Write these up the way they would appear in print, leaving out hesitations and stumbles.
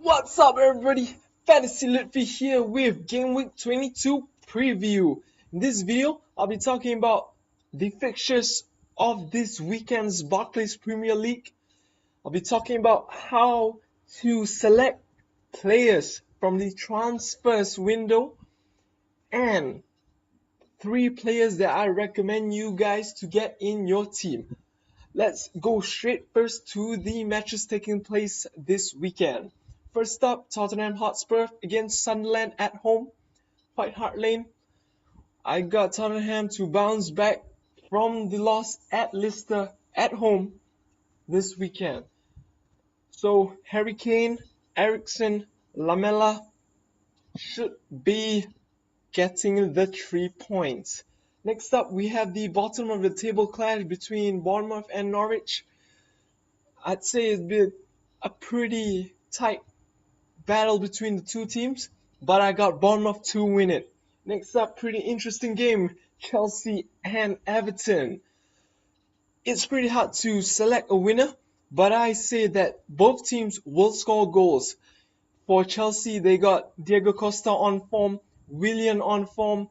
What's up, everybody? Fantasy Litfi here with Gameweek 22 preview. In this video, I'll be talking about the fixtures of this weekend's Barclays Premier League. I'll be talking about how to select players from the transfers window and 3 players that I recommend you guys to get in your team. Let's go straight first to the matches taking place this weekend. First up, Tottenham Hotspur against Sunderland at home, White Hart Lane. I got Tottenham to bounce back from the loss at Leicester at home this weekend. So Harry Kane, Eriksen, Lamela should be getting the 3 points. Next up, we have the bottom of the table clash between Bournemouth and Norwich. I'd say it's been a pretty tight battle between the two teams, but I got Bournemouth to win it. Next up, pretty interesting game, Chelsea and Everton. It's pretty hard to select a winner, but I say that both teams will score goals. For Chelsea, they got Diego Costa on form, Willian on form.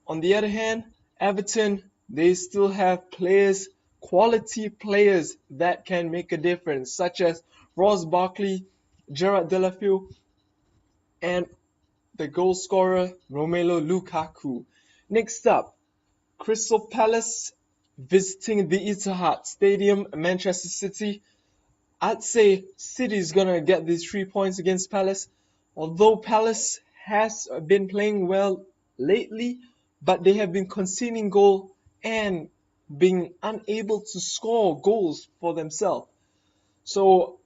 On the other hand, Everton, they still have players, quality players that can make a difference, such as Ross Barkley, Gerard Deulofeu, and the goal scorer Romelu Lukaku. Next up, Crystal Palace visiting the Etihad Stadium, Manchester City. I'd say City is gonna get these 3 points against Palace, although Palace has been playing well lately, but they have been conceding goal and being unable to score goals for themselves. So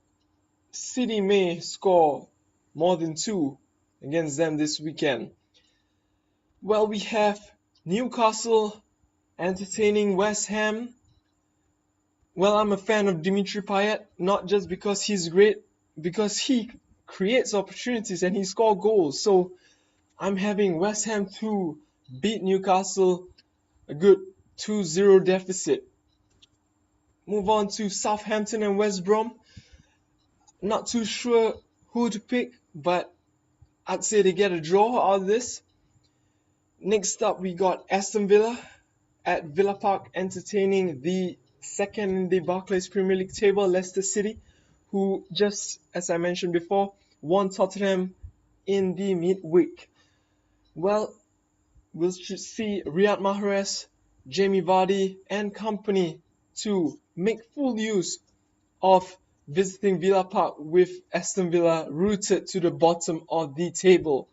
City may score more than 2 against them this weekend. Well, we have Newcastle entertaining West Ham. Well, I'm a fan of Dimitri Payet, not just because he's great, because he creates opportunities and he scores goals. So I'm having West Ham to beat Newcastle a good 2-0 deficit. Move on to Southampton and West Brom. Not too sure who to pick, but I'd say they get a draw out of this. Next up, we got Aston Villa at Villa Park entertaining the second in the Barclays Premier League table, Leicester City, who just, as I mentioned before, won Tottenham in the midweek. Well, we'll see Riyad Mahrez, Jamie Vardy, and company to make full use of visiting Villa Park with Aston Villa rooted to the bottom of the table.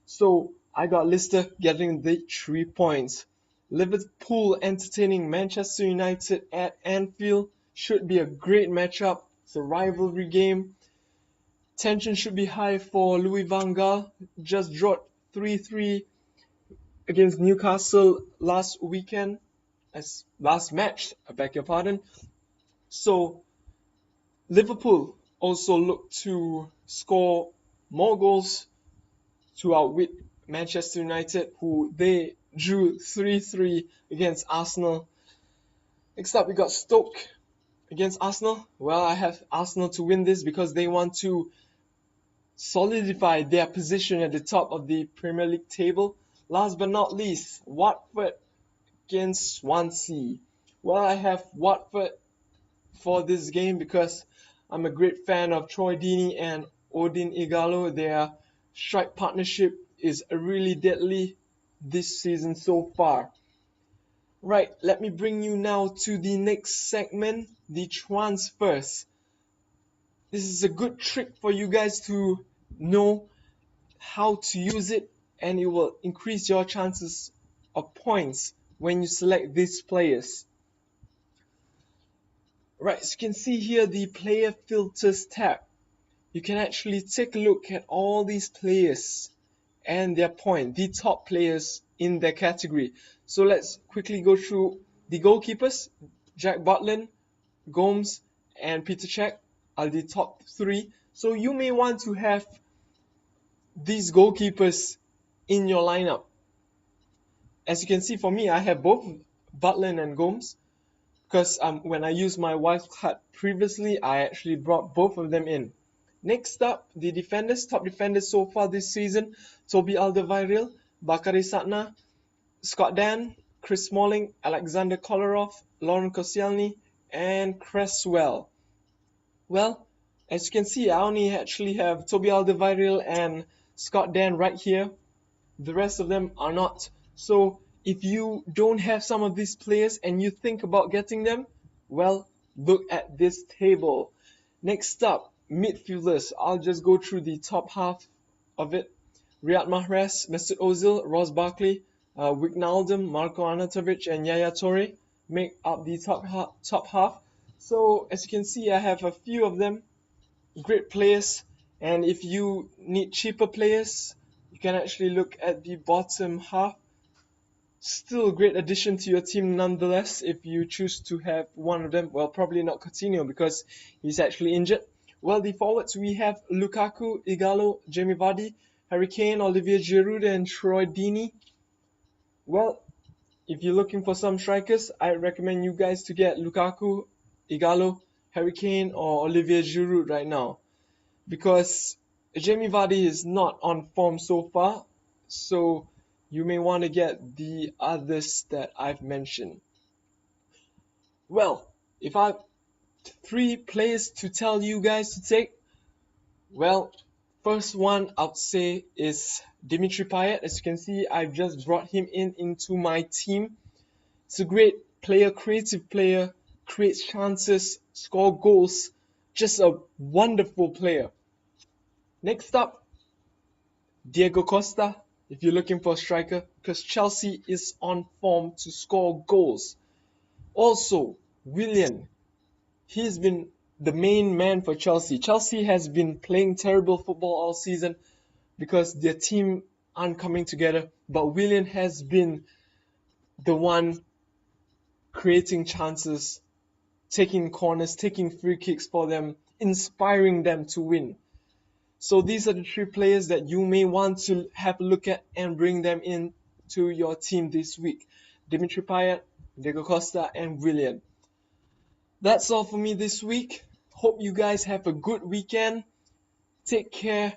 So I got Leicester getting the 3 points. Liverpool entertaining Manchester United at Anfield should be a great matchup. It's a rivalry game. Tension should be high for Louis van Gaal. Just dropped 3-3 against Newcastle last weekend. Last match, I beg your pardon. So Liverpool also look to score more goals to outwit Manchester United, who they drew 3-3 against Arsenal. Next up, we got Stoke against Arsenal. Well, I have Arsenal to win this because they want to solidify their position at the top of the Premier League table. Last but not least, Watford against Swansea. Well, I have Watford for this game because I'm a great fan of Troy Deeney and Odin Igalo. Their strike partnership is really deadly this season so far. Right, let me bring you now to the next segment, the transfers. This is a good trick for you guys to know how to use it, and it will increase your chances of points when you select these players. Right, so you can see here the player filters tab. You can actually take a look at all these players and their point, the top players in their category. So let's quickly go through the goalkeepers. Jack Butland, Gomes, and Peter Cech are the top 3. So you may want to have these goalkeepers in your lineup. As you can see, for me, I have both Butland and Gomes because when I used my wildcard previously, I actually brought both of them in. Next up, the defenders, top defenders so far this season: Toby Alderweireld, Bakary Satna, Scott Dan, Chris Smalling, Alexander Kolarov, Lauren Koscielny, and Cresswell. Well, as you can see, I only actually have Toby Alderweireld and Scott Dan right here. The rest of them are not. So if you don't have some of these players and you think about getting them, well, look at this table. Next up, midfielders. I'll just go through the top half of it. Riyad Mahrez, Mesut Ozil, Ross Barkley, Wijnaldum, Marko Arnautovic, and Yaya Toure make up the top half. So as you can see, I have a few of them, great players. And if you need cheaper players, you can actually look at the bottom half. Still a great addition to your team nonetheless if you choose to have one of them. Well, probably not Coutinho because he's actually injured. Well, the forwards we have Lukaku, Ighalo, Jamie Vardy, Harry Kane, Olivier Giroud, and Troy Deeney. Well, if you're looking for some strikers, I recommend you guys to get Lukaku, Ighalo, Harry Kane, or Olivier Giroud right now, because Jamie Vardy is not on form so far, so you may want to get the others that I've mentioned. Well, if I have 3 players to tell you guys to take, well, first one I'd say is Dimitri Payet. As you can see, I've just brought him into my team. It's a great player, creative player, creates chances, score goals, just a wonderful player. Next up, Diego Costa, if you're looking for a striker, because Chelsea is on form to score goals. Also, Willian, he's been the main man for Chelsea. Chelsea has been playing terrible football all season because their team aren't coming together, but Willian has been the one creating chances, taking corners, taking free kicks for them, inspiring them to win. So these are the 3 players that you may want to have a look at and bring them into your team this week: Dimitri Payet, Diego Costa, and Willian. That's all for me this week. Hope you guys have a good weekend. Take care.